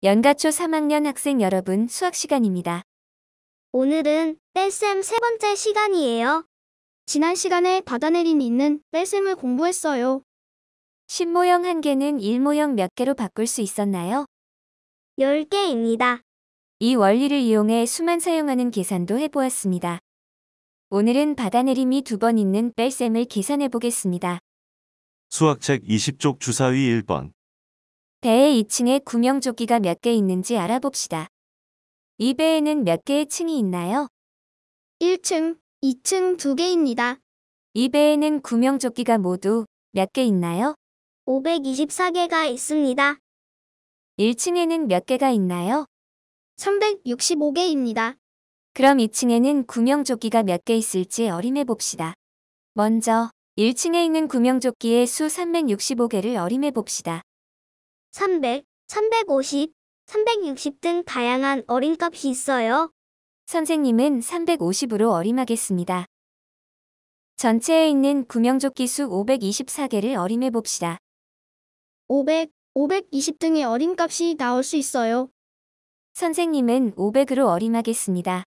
연가초 3학년 학생 여러분, 수학 시간입니다. 오늘은 뺄셈 세 번째 시간이에요. 지난 시간에 받아내림 있는 뺄셈을 공부했어요. 10모형 한 개는 1모형 몇 개로 바꿀 수 있었나요? 10개입니다. 이 원리를 이용해 수만 사용하는 계산도 해보았습니다. 오늘은 받아내림이 2번 있는 뺄셈을 계산해 보겠습니다. 수학책 20쪽 주사위 1번. 배의 2층에 구명조끼가 몇 개 있는지 알아봅시다. 이 배에는 몇 개의 층이 있나요? 1층, 2층 2개입니다. 이 배에는 구명조끼가 모두 몇 개 있나요? 524개가 있습니다. 1층에는 몇 개가 있나요? 365개입니다. 그럼 2층에는 구명조끼가 몇 개 있을지 어림해 봅시다. 먼저 1층에 있는 구명조끼의 수 365개를 어림해 봅시다. 300, 350, 360 등 다양한 어림값이 있어요. 선생님은 350으로 어림하겠습니다. 전체에 있는 구명조끼 수 524개를 어림해 봅시다. 500, 520 등의 어림값이 나올 수 있어요. 선생님은 500으로 어림하겠습니다.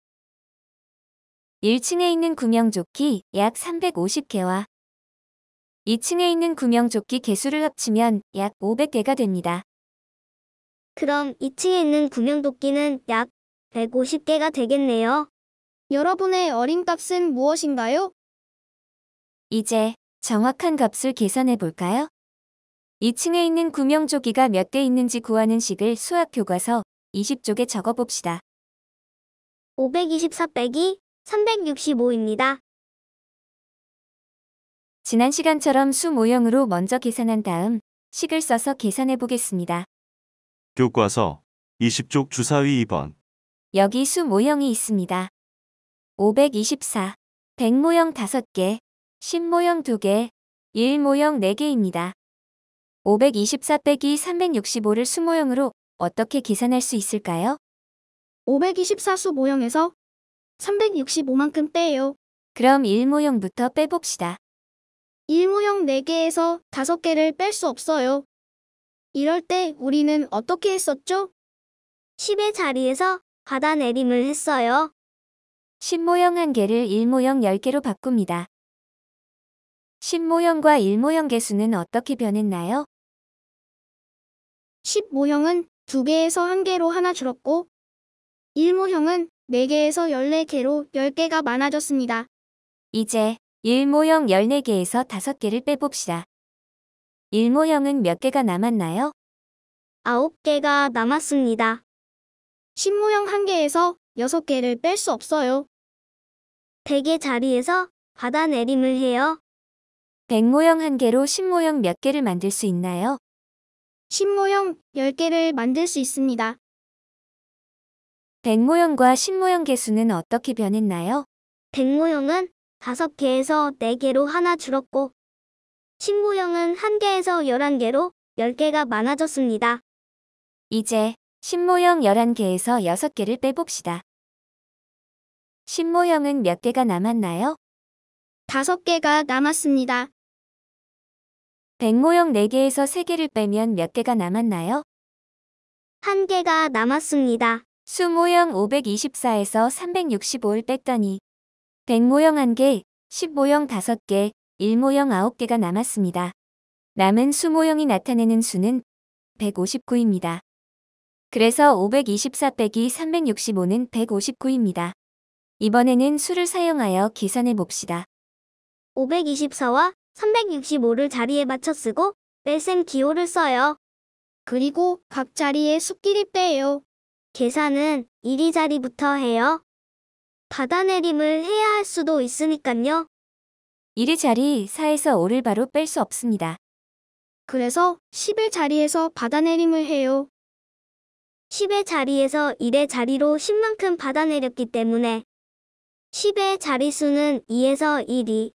1층에 있는 구명조끼 약 350개와 2층에 있는 구명조끼 개수를 합치면 약 500개가 됩니다. 그럼 2층에 있는 구명조끼는 약 150개가 되겠네요. 여러분의 어림값은 무엇인가요? 이제 정확한 값을 계산해 볼까요? 2층에 있는 구명조끼가 몇 개 있는지 구하는 식을 수학 교과서 20쪽에 적어 봅시다. 524 빼기 365입니다. 지난 시간처럼 수 모형으로 먼저 계산한 다음 식을 써서 계산해 보겠습니다. 교과서 20쪽 주사위 2번. 여기 수 모형이 있습니다. 524, 100모형 5개, 10모형 2개, 1모형 4개입니다. 524 빼기 365를 수모형으로 어떻게 계산할 수 있을까요? 524수 모형에서 365만큼 빼요. 그럼 1모형부터 빼봅시다. 1모형 4개에서 5개를 뺄 수 없어요. 이럴 때 우리는 어떻게 했었죠? 10의 자리에서 받아내림을 했어요. 10모형 1개를 1모형 10개로 바꿉니다. 10모형과 1모형 개수는 어떻게 변했나요? 10모형은 2개에서 1개로 하나 줄었고 1모형은 4개에서 14개로 10개가 많아졌습니다. 이제 1모형 14개에서 5개를 빼봅시다. 1모형은 몇 개가 남았나요? 9개가 남았습니다. 10모형 1개에서 6개를 뺄 수 없어요. 100의 자리에서 받아내림을 해요. 100모형 1개로 10모형 몇 개를 만들 수 있나요? 10모형 10개를 만들 수 있습니다. 100모형과 10모형 개수는 어떻게 변했나요? 100모형은 5개에서 4개로 하나 줄었고 10모형은 1개에서 11개로 10개가 많아졌습니다. 이제 10모형 11개에서 6개를 빼봅시다. 10모형은 몇 개가 남았나요? 5개가 남았습니다. 100모형 4개에서 3개를 빼면 몇 개가 남았나요? 1개가 남았습니다. 수모형 524에서 365를 뺐더니 100모형 1개, 10모형 5개, 1모형 9개가 남았습니다. 남은 수모형이 나타내는 수는 159입니다. 그래서 524 빼기 365는 159입니다. 이번에는 수를 사용하여 계산해 봅시다. 524와 365를 자리에 맞춰 쓰고 뺄셈 기호를 써요. 그리고 각 자리에 수끼리 빼요. 계산은 1위 자리부터 해요. 받아내림을 해야 할 수도 있으니깐요. 1의 자리 4에서 5를 바로 뺄 수 없습니다. 그래서 10의 자리에서 받아내림을 해요. 10의 자리에서 1의 자리로 10만큼 받아내렸기 때문에 10의 자리수는 2에서 1이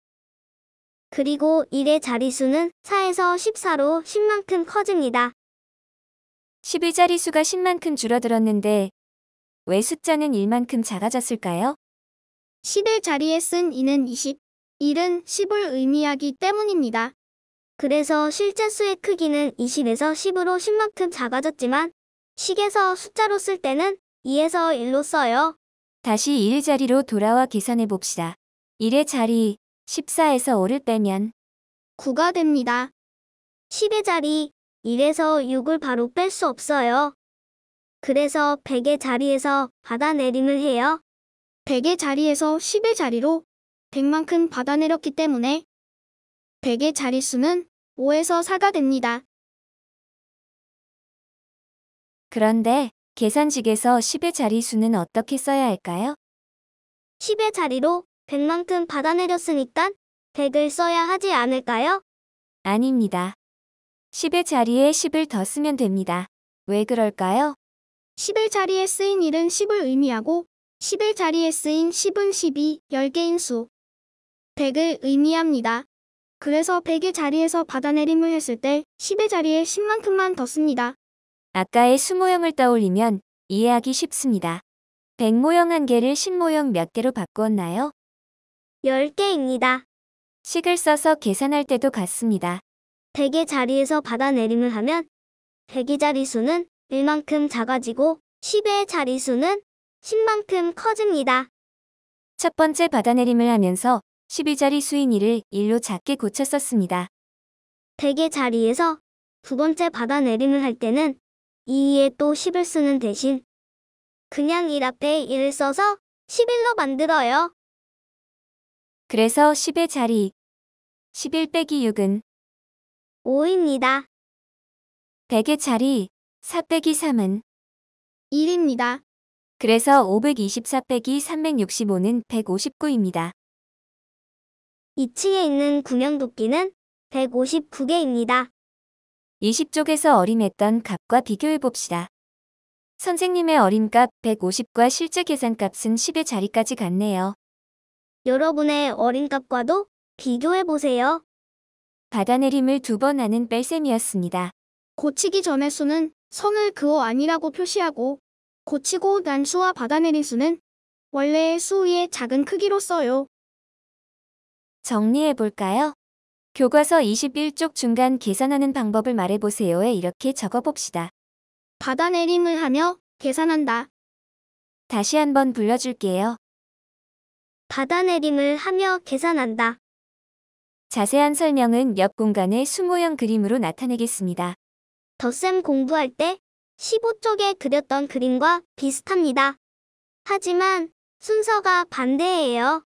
그리고 1의 자리수는 4에서 14로 10만큼 커집니다. 10의 자리수가 10만큼 줄어들었는데 왜 숫자는 1만큼 작아졌을까요? 10의 자리에 쓴 2는 20, 1은 10을 의미하기 때문입니다. 그래서 실제 수의 크기는 20에서 10으로 10만큼 작아졌지만 식에서 숫자로 쓸 때는 2에서 1로 써요. 다시 1의 자리로 돌아와 계산해 봅시다. 1의 자리 14에서 5를 빼면 9가 됩니다. 10의 자리 1에서 6을 바로 뺄 수 없어요. 그래서 100의 자리에서 받아내림을 해요. 100의 자리에서 10의 자리로 100만큼 받아내렸기 때문에 100의 자릿수는 5에서 4가 됩니다. 그런데 계산식에서 10의 자리수는 어떻게 써야 할까요? 10의 자리로 100만큼 받아내렸으니까 100을 써야 하지 않을까요? 아닙니다. 10의 자리에 10을 더 쓰면 됩니다. 왜 그럴까요? 10의 자리에 쓰인 1은 10을 의미하고 10의 자리에 쓰인 10은 10이 10개인 수 100을 의미합니다. 그래서 100의 자리에서 받아내림을 했을 때 10의 자리에 10만큼만 더 씁니다. 아까의 수모형을 떠올리면 이해하기 쉽습니다. 100모형 한 개를 10모형 몇 개로 바꾸었나요? 10개입니다. 식을 써서 계산할 때도 같습니다. 100의 자리에서 받아내림을 하면 100의 자리수는 1만큼 작아지고 10의 자리수는 10만큼 커집니다. 첫 번째 받아내림을 하면서 12자리 수인 1을 1로 작게 고쳐 썼습니다. 100의 자리에서 두 번째 받아내림을 할 때는 이 위에 또 10을 쓰는 대신 그냥 1 앞에 1을 써서 11로 만들어요. 그래서 10의 자리 11 빼기 6은 5입니다. 100의 자리 4 빼기 3은 1입니다. 그래서 524 빼기 365는 159입니다. 2층에 있는 구명도끼는 159개입니다. 20쪽에서 어림했던 값과 비교해 봅시다. 선생님의 어림값 150과 실제 계산값은 10의 자리까지 같네요. 여러분의 어림값과도 비교해보세요. 받아내림을 2번 하는 뺄셈이었습니다. 고치기 전의 수는 선을 그어 아니라고 표시하고 고치고 난 수와 받아내린 수는 원래의 수 위에 작은 크기로 써요. 정리해 볼까요? 교과서 21쪽 중간 계산하는 방법을 말해보세요에 이렇게 적어봅시다. 받아내림을 하며 계산한다. 다시 한번 불러줄게요. 받아내림을 하며 계산한다. 자세한 설명은 옆 공간의 수모형 그림으로 나타내겠습니다. 덧셈 공부할 때 15쪽에 그렸던 그림과 비슷합니다. 하지만 순서가 반대예요.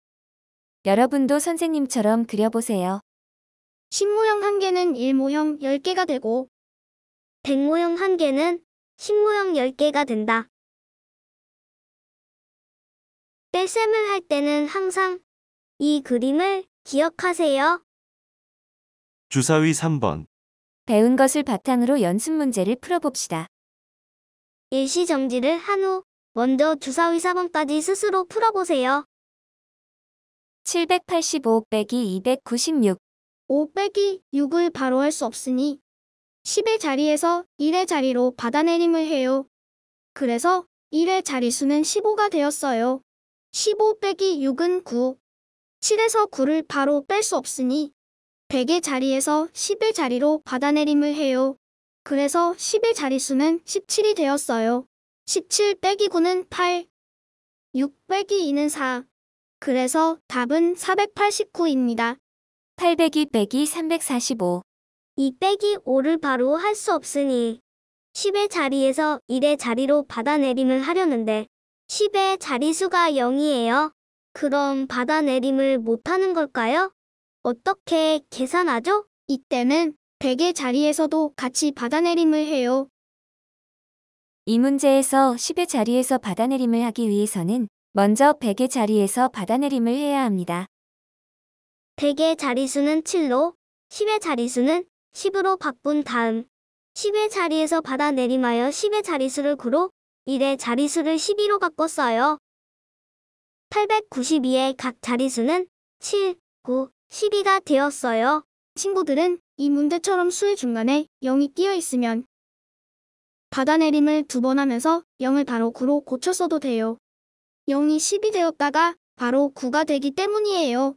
여러분도 선생님처럼 그려보세요. 10모형 1개는 1모형 10개가 되고 100모형 1개는 10모형 10개가 된다. 뺄셈을 할 때는 항상 이 그림을 기억하세요. 주사위 3번. 배운 것을 바탕으로 연습 문제를 풀어봅시다. 일시정지를 한 후 먼저 주사위 4번까지 스스로 풀어보세요. 785 빼기 296 5 빼기 6을 바로 할 수 없으니 10의 자리에서 1의 자리로 받아내림을 해요. 그래서 1의 자리수는 15가 되었어요. 15 빼기 6은 9. 7에서 9를 바로 뺄 수 없으니 100의 자리에서 10의 자리로 받아내림을 해요. 그래서 10의 자리수는 17이 되었어요. 17 빼기 9는 8. 6 빼기 2는 4. 그래서 답은 489입니다. 802 빼기 345 2 빼기 5를 바로 할 수 없으니 10의 자리에서 1의 자리로 받아내림을 하려는데 10의 자리수가 0이에요. 그럼 받아내림을 못하는 걸까요? 어떻게 계산하죠? 이때는 100의 자리에서도 같이 받아내림을 해요. 이 문제에서 10의 자리에서 받아내림을 하기 위해서는 먼저 100의 자리에서 받아내림을 해야 합니다. 100의 자리수는 7로 10의 자리수는 10으로 바꾼 다음 10의 자리에서 받아내림하여 10의 자리수를 9로 1의 자리수를 12로 바꿨어요. 892의 각 자리수는 7, 9, 12가 되었어요. 친구들은 이 문제처럼 수의 중간에 0이 끼어 있으면 받아내림을 2번 하면서 0을 바로 9로 고쳐 써도 돼요. 0이 10이 되었다가 바로 9가 되기 때문이에요.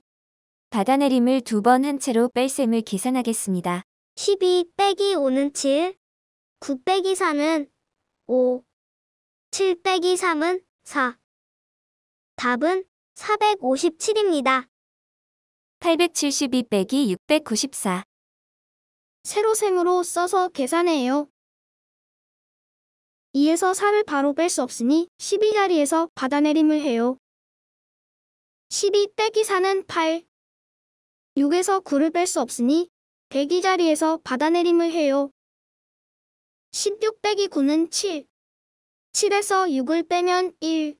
받아내림을 2번 한 채로 뺄셈을 계산하겠습니다. 12 빼기 5는 7, 9 빼기 4는 5. 7 빼기 3은 4. 답은 457입니다. 872 빼기 694. 세로셈으로 써서 계산해요. 2에서 4를 바로 뺄 수 없으니 12자리에서 받아내림을 해요. 12 빼기 4는 8. 6에서 9를 뺄 수 없으니 102자리에서 받아내림을 해요. 16 빼기 9는 7. 7에서 6을 빼면 1.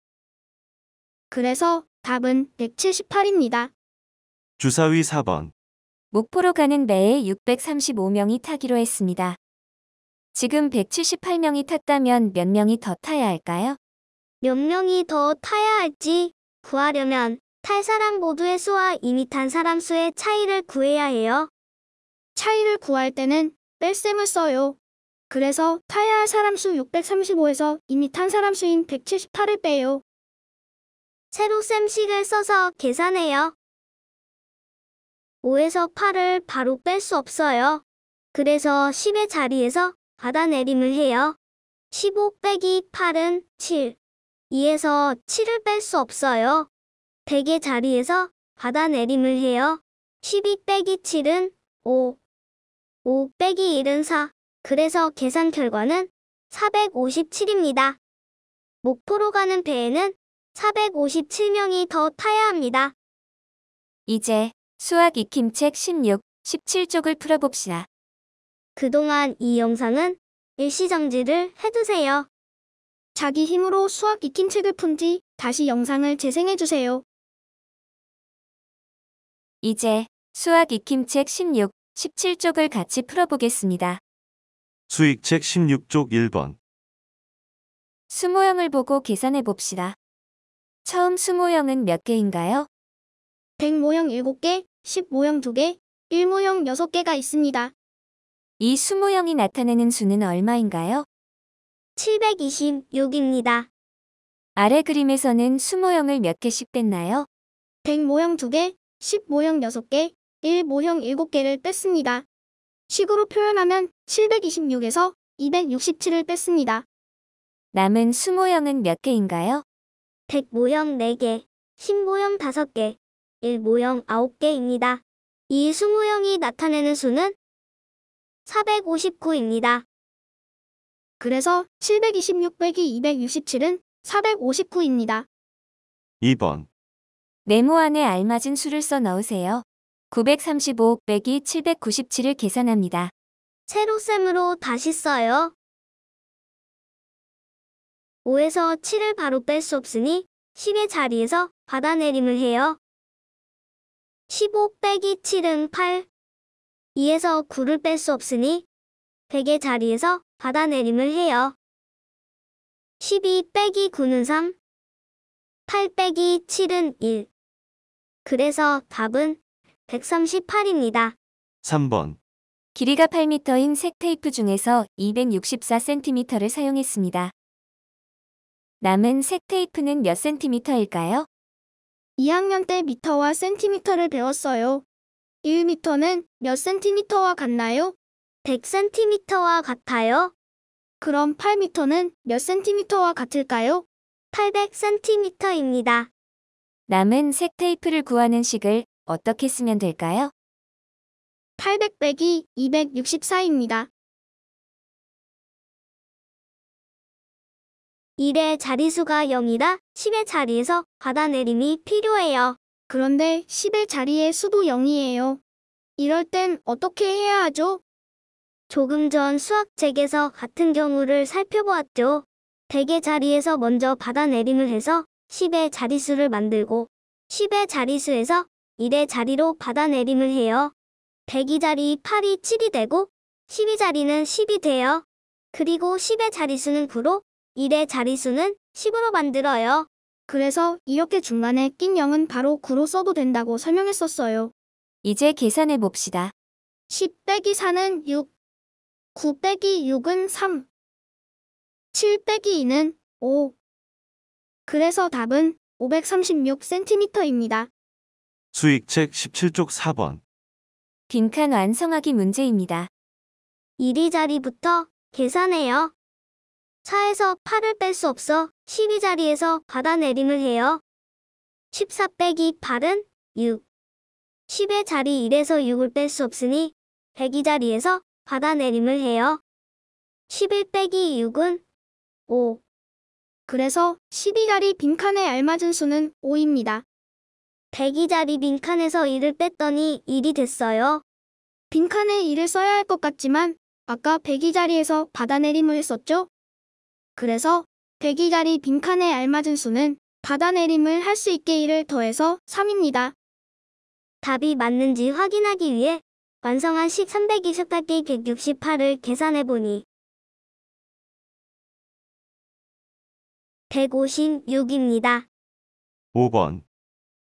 그래서 답은 178입니다. 주사위 4번. 목포로 가는 배에 635명이 타기로 했습니다. 지금 178명이 탔다면 몇 명이 더 타야 할까요? 몇 명이 더 타야 할지 구하려면 탈 사람 모두의 수와 이미 탄 사람 수의 차이를 구해야 해요. 차이를 구할 때는 뺄셈을 써요. 그래서 타야 할 사람 수 635에서 이미 탄 사람 수인 178을 빼요. 세로셈식을 써서 계산해요. 5에서 8을 바로 뺄 수 없어요. 그래서 10의 자리에서 받아내림을 해요. 15 빼기 8은 7. 2에서 7을 뺄 수 없어요. 100의 자리에서 받아내림을 해요. 12 빼기 7은 5. 5 빼기 1은 4. 그래서 계산 결과는 457입니다. 목포로 가는 배에는 457명이 더 타야 합니다. 이제 수학 익힘책 16, 17쪽을 풀어봅시다. 그동안 이 영상은 일시정지를 해두세요. 자기 힘으로 수학 익힘책을 푼 뒤 다시 영상을 재생해주세요. 이제 수학 익힘책 16, 17쪽을 같이 풀어보겠습니다. 수익책 16쪽 1번. 수모형을 보고 계산해 봅시다. 처음 수모형은 몇 개인가요? 100모형 7개, 10모형 2개, 1모형 6개가 있습니다. 이 수모형이 나타내는 수는 얼마인가요? 726입니다. 아래 그림에서는 수모형을 몇 개씩 뺐나요? 100모형 2개, 10모형 6개, 1모형 7개를 뺐습니다. 식으로 표현하면 726에서 267을 뺐습니다. 남은 수모형은 몇 개인가요? 100모형 4개, 10모형 5개, 1모형 9개입니다. 이 수모형이 나타내는 수는 459입니다. 그래서 726 빼기 267은 459입니다. 2번. 네모 안에 알맞은 수를 써 넣으세요. 935 빼기 797을 계산합니다. 세로셈으로 다시 써요. 5에서 7을 바로 뺄 수 없으니 10의 자리에서 받아내림을 해요. 15 빼기 7은 8. 2에서 9를 뺄 수 없으니 100의 자리에서 받아내림을 해요. 12 빼기 9는 3. 8 빼기 7은 1. 그래서 답은 138입니다. 3번. 길이가 8m인 색테이프 중에서 264cm를 사용했습니다. 남은 색테이프는 몇 cm일까요? 2학년 때 미터와 센티미터를 배웠어요. 1미터는 몇 센티미터와 같나요? 100cm와 같아요. 그럼 8미터는 몇 센티미터와 같을까요? 800cm입니다. 남은 색테이프를 구하는 식을 어떻게 쓰면 될까요? 800 빼기 264입니다. 1의 자리수가 0이라 10의 자리에서 받아내림이 필요해요. 그런데 10의 자리에 수도 0이에요. 이럴 땐 어떻게 해야 하죠? 조금 전 수학책에서 같은 경우를 살펴보았죠. 100의 자리에서 먼저 받아내림을 해서 10의 자리수를 만들고 10의 자리수에서 1의 자리로 받아내림을 해요. 102자리 8이 7이 되고 12자리는 10이 돼요. 그리고 10의 자리수는 9로 1의 자리수는 10으로 만들어요. 그래서 이렇게 중간에 낀 0은 바로 9로 써도 된다고 설명했었어요. 이제 계산해 봅시다. 10 빼기 4는 6, 9 빼기 6은 3, 7 빼기 2는 5. 그래서 답은 536cm입니다. 수익책 17쪽 4번. 빈칸 완성하기 문제입니다. 1의 자리부터 계산해요. 4에서 8을 뺄 수 없어 12자리에서 받아내림을 해요. 14 빼기 8은 6. 10의 자리 1에서 6을 뺄 수 없으니 102자리에서 받아내림을 해요. 11 빼기 6은 5. 그래서 12자리 빈칸에 알맞은 수는 5입니다. 102자리 빈칸에서 1을 뺐더니 1이 됐어요. 빈칸에 1을 써야 할 것 같지만 아까 102자리에서 받아내림을 했었죠? 그래서 102자리 빈칸에 알맞은 수는 받아내림을 할 수 있게 1을 더해서 3입니다. 답이 맞는지 확인하기 위해 완성한 식 328개 168을 계산해보니 156입니다. 5번,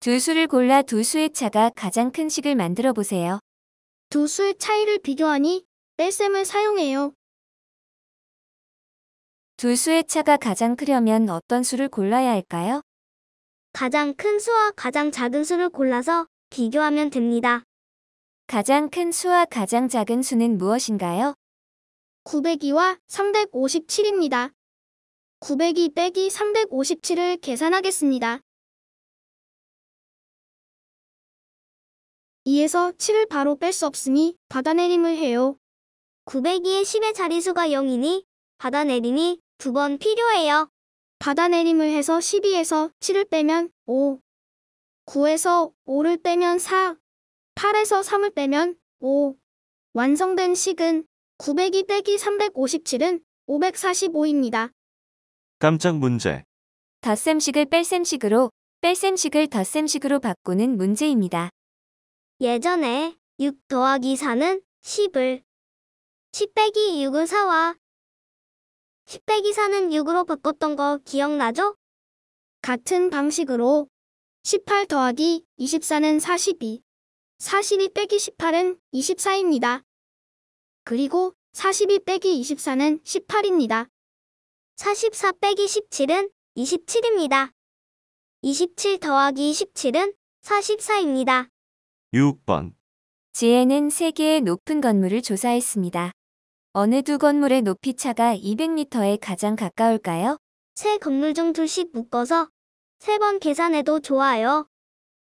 두 수를 골라 두 수의 차가 가장 큰 식을 만들어 보세요. 두 수의 차이를 비교하니 뺄셈을 사용해요. 두 수의 차가 가장 크려면 어떤 수를 골라야 할까요? 가장 큰 수와 가장 작은 수를 골라서 비교하면 됩니다. 가장 큰 수와 가장 작은 수는 무엇인가요? 902와 357입니다. 902 빼기 357을 계산하겠습니다. 2에서 7을 바로 뺄 수 없으니 받아내림을 해요. 902의 10의 자리수가 0이니 받아내림이 2번 필요해요. 받아내림을 해서 12에서 7을 빼면 5, 9에서 5를 빼면 4, 8에서 3을 빼면 5. 완성된 식은 902 빼기 357은 545입니다. 깜짝 문제. 덧셈식을 뺄셈식으로, 뺄셈식을 덧셈식으로 바꾸는 문제입니다. 예전에 6 더하기 4는 10을 10 빼기 6을 4와 10 빼기 4는 6으로 바꿨던 거 기억나죠? 같은 방식으로 18 더하기 24는 42, 42 빼기 18은 24입니다. 그리고 42 빼기 24는 18입니다. 44 빼기 17은 27입니다. 27 더하기 17은 44입니다. 6번, 지혜는 3개의 높은 건물을 조사했습니다. 어느 두 건물의 높이 차가 200m에 가장 가까울까요? 세 건물 중 둘씩 묶어서 3번 계산해도 좋아요.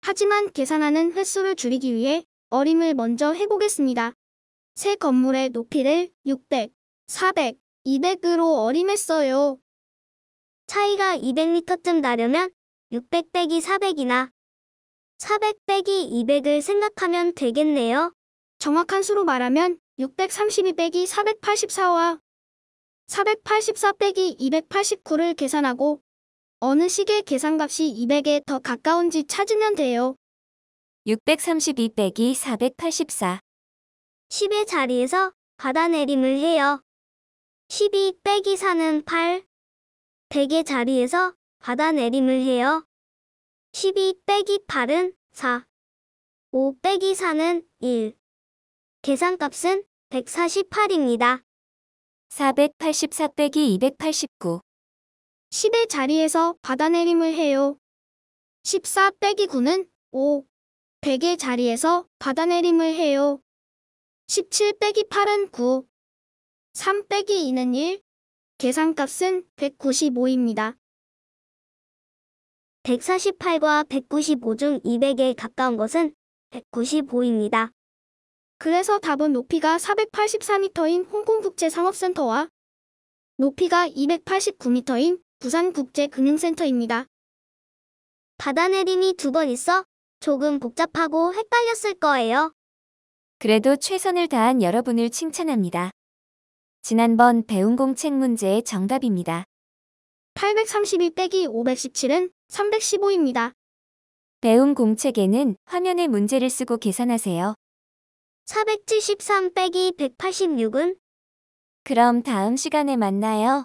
하지만 계산하는 횟수를 줄이기 위해 어림을 먼저 해보겠습니다. 세 건물의 높이를 600, 400, 200으로 어림했어요. 차이가 200m쯤 나려면 600 빼기 400이나 400 빼기 200을 생각하면 되겠네요. 정확한 수로 말하면 632 빼기 484와 484 빼기 289를 계산하고 어느 식의 계산값이 200에 더 가까운지 찾으면 돼요. 632 빼기 484. 10의 자리에서 받아내림을 해요. 12 빼기 4는 8. 100의 자리에서 받아내림을 해요. 12 빼기 8은 4. 5 빼기 4는 1. 계산값은 148입니다. 484 빼기 289. 10의 자리에서 받아내림을 해요. 14 빼기 9는 5. 100의 자리에서 받아내림을 해요. 17 빼기 8은 9. 3 빼기 2는 1. 계산값은 195입니다. 148과 195 중 200에 가까운 것은 195입니다. 그래서 답은 높이가 484m인 홍콩국제상업센터와 높이가 289m인 부산국제금융센터입니다. 받아내림이 2번 있어 조금 복잡하고 헷갈렸을 거예요. 그래도 최선을 다한 여러분을 칭찬합니다. 지난번 배운 공책 문제의 정답입니다. 832 빼기 517은 315입니다. 배운 공책에는 화면의 문제를 쓰고 계산하세요. 473 빼기 186은 그럼 다음 시간에 만나요.